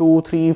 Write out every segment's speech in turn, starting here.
2 3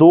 2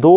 2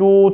2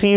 3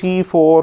3 4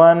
1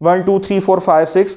1 2 3 4 5 6،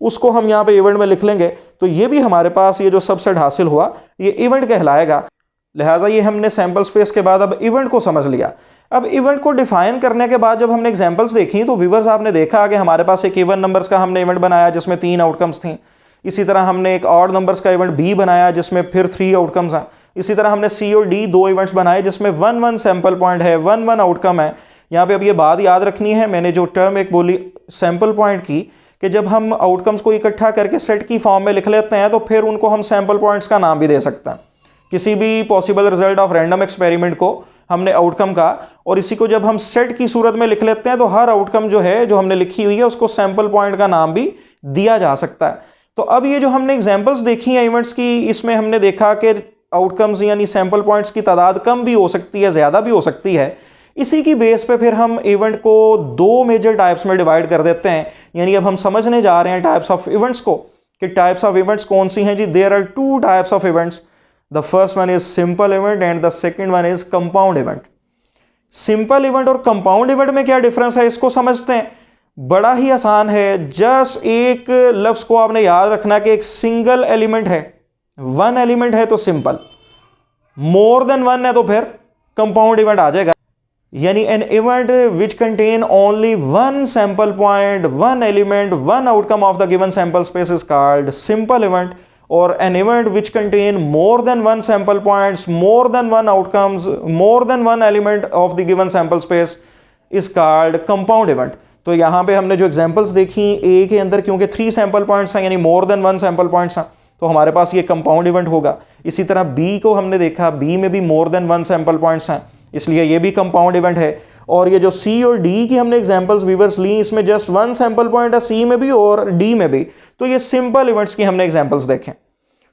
उसको हम यहाँ पे इवेंट में लिख लेंगे, तो ये भी हमारे पास ये जो सबसेट हासिल हुआ ये इवेंट कहलाएगा। लिहाजा ये हमने सैम्पल स्पेस के बाद अब इवेंट को समझ लिया। अब इवेंट को डिफाइन करने के बाद जब हमने एग्जांपल्स देखी तो व्यूअर्स आपने देखा कि हमारे पास एक इवन नंबर्स का हमने इवेंट बनाया जिसमें 3 आउटकम्स थी। इसी तरह हमने एक ऑड नंबर्स का इवेंट B बनाया जिसमें फिर 3 आउटकम्स हैं। इसी तरह हमने C और D 2 इवेंट्स बनाए जिसमें 1 सैंपल पॉइंट है, 1 आउटकम है। यहाँ पे अब ये बात याद रखनी है, मैंने जो टर्म एक बोली सैंपल पॉइंट की कि जब हम आउटकम्स को इकट्ठा करके सेट की फॉर्म में लिख लेते हैं तो फिर उनको हम सैंपल पॉइंट्स का नाम भी दे सकते हैं। किसी भी possible result of random experiment को हमने आउटकम का, और इसी को जब हम सेट की सूरत में लिख लेते हैं तो हर आउटकम जो है जो हमने लिखी हुई है उसको सैंपल पॉइंट का नाम भी दिया जा सकता है। तो अब ये जो हमने एग्जांपल्स देखी हैं इवेंट्स की, इसमें हमने देखा कि आउटकम्स यानी सैंपल पॉइंट्स की तादाद कम भी हो सकती है, ज़्यादा भी हो सकती है। इसी की बेस पे फिर हम इवेंट को 2 मेजर टाइप्स में डिवाइड कर देते हैं। यानी अब हम समझने जा रहे हैं टाइप्स ऑफ इवेंट्स को कि टाइप्स ऑफ इवेंट्स कौन सी हैं जी। There are 2 types of events, the first one is simple event and the second one is compound event. Simple event और कंपाउंड इवेंट में क्या डिफरेंस है इसको समझते हैं। बड़ा ही आसान है, जस्ट एक लफ्ज को आपने याद रखना कि एक सिंगल एलिमेंट है, 1 एलिमेंट है तो सिंपल, मोर देन 1 है तो फिर कंपाउंड इवेंट आ जाएगा। यानी an event which contain only 1 sample point, 1 element, 1 outcome of the given sample space is called simple event, or an event which contain more than 1 sample points, more than 1 outcomes, more than 1 element of the given sample space is called compound event। तो यहाँ पे हमने जो examples देखी A के अंदर क्योंकि 3 sample points हैं यानी मोर देन 1 सैंपल पॉइंट्स हैं तो हमारे पास ये कंपाउंड इवेंट होगा। इसी तरह B को हमने देखा, B में भी मोर देन 1 सैंपल पॉइंट्स हैं इसलिए ये भी कंपाउंड इवेंट है। और ये जो C और D की हमने एग्जांपल्स व्यूअर्स ली, इसमें जस्ट 1 सैंपल पॉइंट है C में भी और D में भी, तो ये सिंपल इवेंट्स की हमने एग्जांपल्स देखें।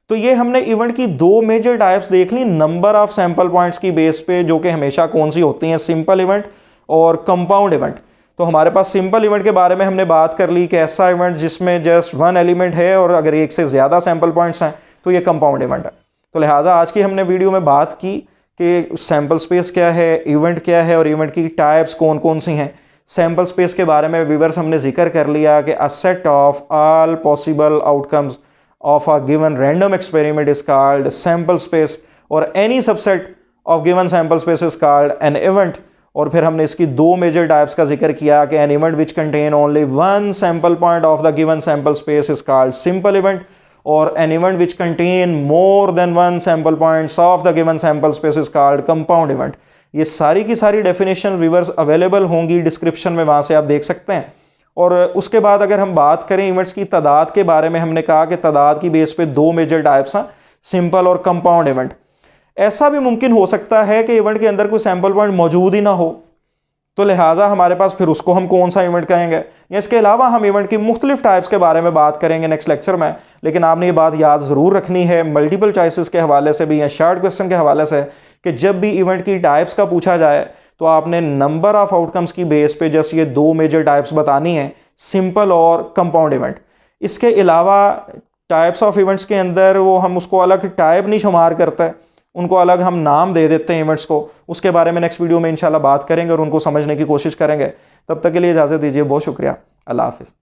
तो ये हमने इवेंट की 2 मेजर टाइप्स देख ली नंबर ऑफ सैंपल पॉइंट्स की बेस पे, जो कि हमेशा कौन सी होती हैं, सिंपल इवेंट और कंपाउंड इवेंट। तो हमारे पास सिंपल इवेंट के बारे में हमने बात कर ली कि ऐसा इवेंट जिसमें जस्ट 1 एलिमेंट है और अगर एक से ज़्यादा सैंपल पॉइंट्स हैं तो ये कंपाउंड इवेंट है। तो लिहाजा आज की हमने वीडियो में बात की कि सैंपल स्पेस क्या है, इवेंट क्या है और इवेंट की टाइप्स कौन कौन सी हैं। सैंपल स्पेस के बारे में व्यूअर्स हमने जिक्र कर लिया कि a set of all possible outcomes of a given random experiment is called sample space or any subset of given sample space is called an event। और फिर हमने इसकी 2 मेजर टाइप्स का जिक्र किया कि an event which contain only 1 sample point of the given sample space is called simple event और an event which contain more than 1 sample points of the given sample space is called compound event। ये सारी की सारी definition viewers available होंगी description में, वहाँ से आप देख सकते हैं। और उसके बाद अगर हम बात करें इवेंट्स की तादाद के बारे में, हमने कहा कि तादाद की बेस पे 2 मेजर टाइप्स हैं, सिंपल और कंपाउंड इवेंट। ऐसा भी मुमकिन हो सकता है कि इवेंट के अंदर कोई सैंपल पॉइंट मौजूद ही ना हो, तो लिहाजा हमारे पास फिर उसको हम कौन सा इवेंट कहेंगे। या इसके अलावा हम इवेंट की मुख्तलिफ टाइप्स के बारे में बात करेंगे नेक्स्ट लेक्चर में। लेकिन आपने ये बात याद ज़रूर रखनी है मल्टीपल चॉइसेस के हवाले से भी या शॉर्ट क्वेश्चन के हवाले से कि जब भी इवेंट की टाइप्स का पूछा जाए तो आपने नंबर ऑफ आउटकम्स की बेस पे जस्ट ये 2 मेजर टाइप्स बतानी है, सिंपल और कंपाउंड इवेंट। इसके अलावा टाइप्स ऑफ इवेंट्स के अंदर वो हम उसको अलग टाइप नहीं शुमार करते, उनको अलग हम नाम दे देते हैं इवेंट्स को। उसके बारे में नेक्स्ट वीडियो में इंशाल्लाह बात करेंगे और उनको समझने की कोशिश करेंगे। तब तक के लिए इजाज़त दीजिए, बहुत शुक्रिया, अल्लाह हाफिज़।